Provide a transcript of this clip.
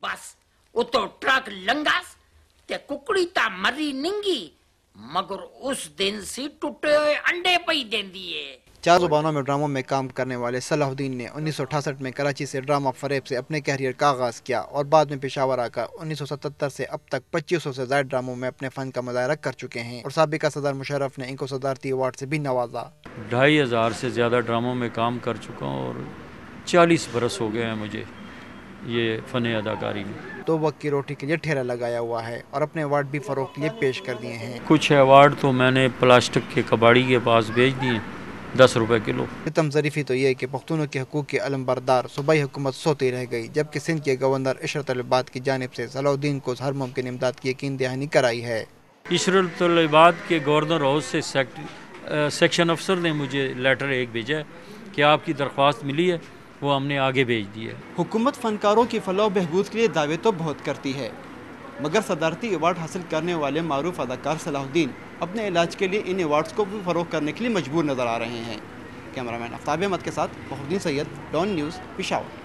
बस उतो ट्रक लंगास ते कुकड़ी ता मरी निंगी मगर उस दिन सी टूटे हुए अंडे पई देंदी है। 4 ज़ुबानों में ड्रामों में काम करने वाले सलाहुद्दीन ने 1968 में कराची से ड्रामा फरेब से अपने कैरियर का आगाज़ किया और बाद में पेशावर आकर 1977 से अब तक 2500 से ज़्यादा ड्रामों में अपने फ़न का मुज़ाहरा कर चुके हैं और साबिका सदर मुशर्रफ ने इनको सदारती अवार्ड से भी नवाजा। 2500 से ज़्यादा ड्रामों में काम कर चुका हूँ और 40 बरस हो गए हैं मुझे ये फ़न अदाकारी में। 2 वक्त की रोटी के लिए ठेला लगाया हुआ है और अपने अवार्ड भी फ़रोख्त के लिए पेश कर दिए हैं। कुछ अवार्ड तो मैंने प्लास्टिक के कबाड़ी के पास भेज दिए 10 रुपए किलो। सितम ज़रीफ़ी तो ये कि पख्तूनों के हकूक़ की अलमबरदार सूबाई हुकूमत सोती रह गई, जबकि सिंध के गवर्नर इशरत अल इबाद की जानिब से सलाहुद्दीन को हर मुमकिन इमदाद की यकीन दहानी कराई है। इशरत अल इबाद के गवर्नर हाउस से सेक्शन अफसर ने मुझे लेटर एक भेजा है कि आपकी दरख्वास्त मिली है, वो हमने आगे भेज दी है। हुकूमत फ़नकारों की फलाह बहबूद के लिए दावे तो बहुत करती है, मगर सदारती अवार्ड हासिल करने वाले मारूफ अदाकार सलाहुद्दीन अपने इलाज के लिए इन अवार्ड्स को भी फ़रोग़ करने के लिए मजबूर नज़र आ रहे हैं। कैमरामैन आफ्ताब अहमद के साथ फखरुद्दीन सैयद, डॉन न्यूज़, पेशावर।